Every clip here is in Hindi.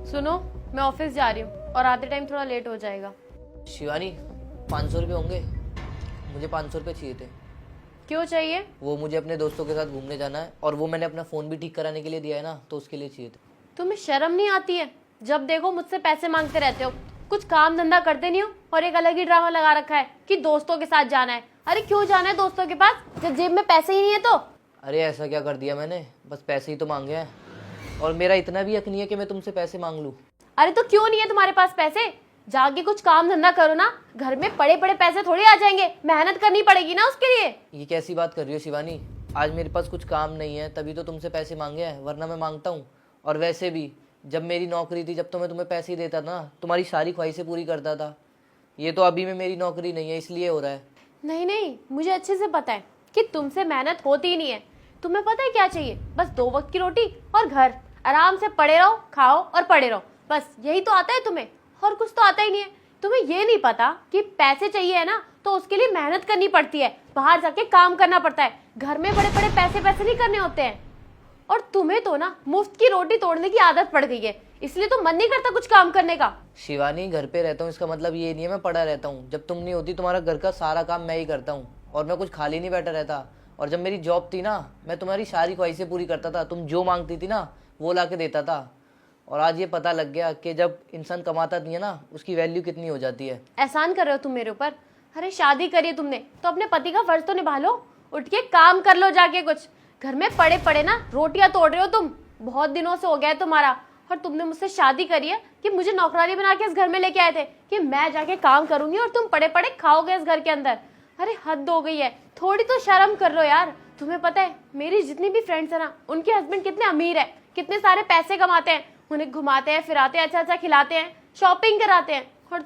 सुनो, मैं ऑफिस जा रही हूँ और आते टाइम थोड़ा लेट हो जाएगा। शिवानी, 500 रुपये होंगे? मुझे 500 रुपये चाहिए थे। क्यों चाहिए? वो मुझे अपने दोस्तों के साथ घूमने जाना है और वो मैंने अपना फ़ोन भी ठीक कराने के लिए दिया है ना, तो उसके लिए चाहिए थे। तुम्हें शर्म नहीं आती है? जब देखो मुझसे पैसे मांगते रहते हो, कुछ काम धंधा करते नहीं हो और एक अलग ही ड्रामा लगा रखा है कि दोस्तों के साथ जाना है। अरे क्यों जाना है दोस्तों के पास जब जेब में पैसे ही नहीं है तो? अरे ऐसा क्या कर दिया मैंने? बस पैसे ही तो मांगे हैं और मेरा इतना भी हक नहीं है कि मैं तुमसे पैसे मांग लूँ। अरे तो क्यों नहीं है तुम्हारे पास पैसे? जाके कुछ काम धंधा करो ना, घर में पड़े पड़े पैसे थोड़ी आ जाएंगे, मेहनत करनी पड़ेगी ना उसके लिए। ये कैसी बात कर रही हो शिवानी? आज मेरे पास कुछ काम नहीं है तभी तो तुमसे पैसे मांगे हैं, वरना मैं मांगता हूँ। और वैसे भी जब मेरी नौकरी थी, जब तो मैं तुम्हें पैसे ही देता था ना, तुम्हारी सारी ख्वाहिशें पूरी करता था। ये तो अभी में मेरी नौकरी नहीं है, इसलिए हो रहा है। नहीं नहीं, मुझे अच्छे से पता है कि तुमसे मेहनत होती ही नहीं है। तुम्हें पता है क्या चाहिए? बस 2 वक्त की रोटी और घर। आराम से पड़े रहो, खाओ और पड़े रहो, बस यही तो आता है तुम्हें। और कुछ तो आता ही नहीं है। तुम्हें ये नहीं पता कि पैसे चाहिए है ना, तो उसके लिए मेहनत करनी पड़ती है, बाहर जाके काम करना पड़ता है। घर में बड़े बड़े पैसे पैसे नहीं करने होते हैं। और तुम्हें तो ना मुफ्त की रोटी तोड़ने की आदत पड़ गई है, इसलिए तो मन नहीं करता कुछ काम करने का। शिवानी, घर पे रहता हूँ इसका मतलब ये नहीं है मैं पड़ा रहता हूँ। जब तुम नहीं होती तुम्हारा घर का सारा काम मैं ही करता हूँ और मैं कुछ खाली नहीं बैठा रहता। और जब मेरी जॉब थी ना, मैं तुम्हारी सारी ख्वाहिशें पूरी करता था। तुम जो मांगती थी ना वो ला के देता था। और आज ये पता लग गया कि जब इंसान कमाता नहीं है ना, उसकी वैल्यू कितनी हो जाती है। एहसान कर रहे हो तुम मेरे ऊपर? अरे शादी करी है तुमने तो अपने पति का फर्ज तो निभा लो। उठ के काम कर लो जाके कुछ। घर में पड़े पड़े ना रोटियां तोड़ रहे हो तुम। बहुत दिनों से हो गया है तुम्हारा। और तुमने मुझसे शादी करी है कि मुझे नौकरानी बना के इस घर में लेके आए थे कि मैं जाके काम करूंगी और तुम पड़े पड़े खाओगे इस घर के अंदर। अरे हद हो गई है, थोड़ी तो शर्म कर लो यार। तुम्हें पता है मेरी जितनी भी फ्रेंड्स है ना, उनके हस्बैंड कितने अमीर है, कितने सारे पैसे कमाते हैं, उन्हें घुमाते हैं फिराते हैं, अच्छा अच्छा खिलाते हैं, शॉपिंग कराते हैं। और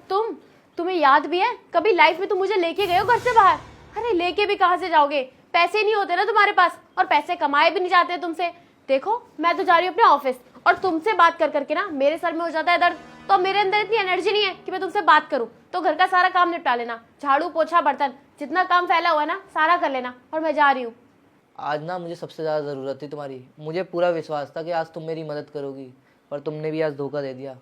तुम्हें याद भी है कभी लाइफ में तुम मुझे लेके गए हो घर से बाहर? अरे लेके भी कहाँ से जाओगे, पैसे नहीं होते ना तुम्हारे पास, और पैसे कमाए भी नहीं जाते तुमसे। देखो मैं तो जा रही हूँ अपने ऑफिस, और तुमसे बात कर करके ना मेरे सर में हो जाता है दर्द। तो मेरे अंदर इतनी एनर्जी नहीं है कि मैं तुमसे बात करूं। तो घर का सारा काम निपटा लेना, झाड़ू पोछा बर्तन, जितना काम फैला हुआ है ना सारा कर लेना, और मैं जा रही हूँ। आज ना मुझे सबसे ज़्यादा ज़रूरत थी तुम्हारी। मुझे पूरा विश्वास था कि आज तुम मेरी मदद करोगी, पर तुमने भी आज धोखा दे दिया।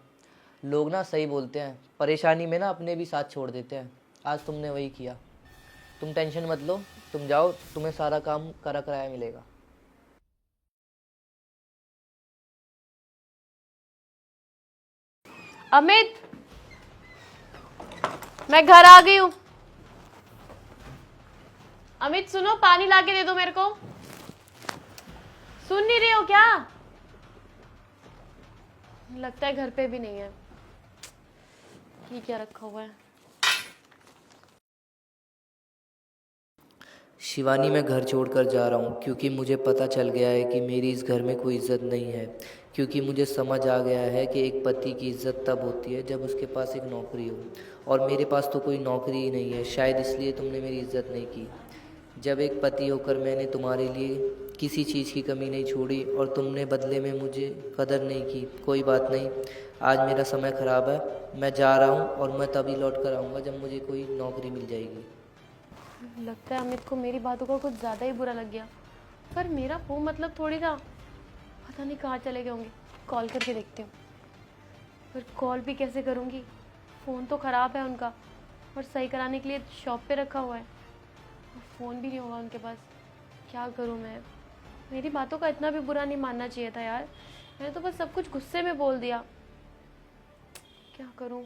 लोग ना सही बोलते हैं, परेशानी में ना अपने भी साथ छोड़ देते हैं। आज तुमने वही किया। तुम टेंशन मत लो, तुम जाओ, तुम्हें सारा काम करा कराया मिलेगा। अमित, मैं घर आ गई हूँ। अमित सुनो, पानी ला के दे दो मेरे को। सुन नहीं रहे हो क्या? लगता है घर पे भी नहीं है। ये क्या रखा हुआ है? शिवानी, मैं घर छोड़कर जा रहा हूँ क्योंकि मुझे पता चल गया है कि मेरी इस घर में कोई इज्जत नहीं है। क्योंकि मुझे समझ आ गया है कि एक पति की इज्जत तब होती है जब उसके पास एक नौकरी हो, और मेरे पास तो कोई नौकरी ही नहीं है। शायद इसलिए तुमने मेरी इज्जत नहीं की। जब एक पति होकर मैंने तुम्हारे लिए किसी चीज़ की कमी नहीं छोड़ी और तुमने बदले में मुझे कदर नहीं की। कोई बात नहीं, आज मेरा समय ख़राब है, मैं जा रहा हूँ और मैं तभी लौट कर आऊँगा जब मुझे कोई नौकरी मिल जाएगी। लगता है अमित को मेरी बातों का कुछ ज्यादा ही बुरा लग गया। पर मेरा वो मतलब थोड़ी था। पता नहीं कहाँ चले गए होंगे। कॉल करके देखती हूँ। पर कॉल भी कैसे करूँगी? फ़ोन तो ख़राब है उनका, और सही कराने के लिए शॉप पे रखा हुआ है, और फ़ोन भी नहीं होगा उनके पास। क्या करूँ मैं? मेरी बातों का इतना भी बुरा नहीं मानना चाहिए था यार। मैंने तो बस सब कुछ गुस्से में बोल दिया। क्या करूँ?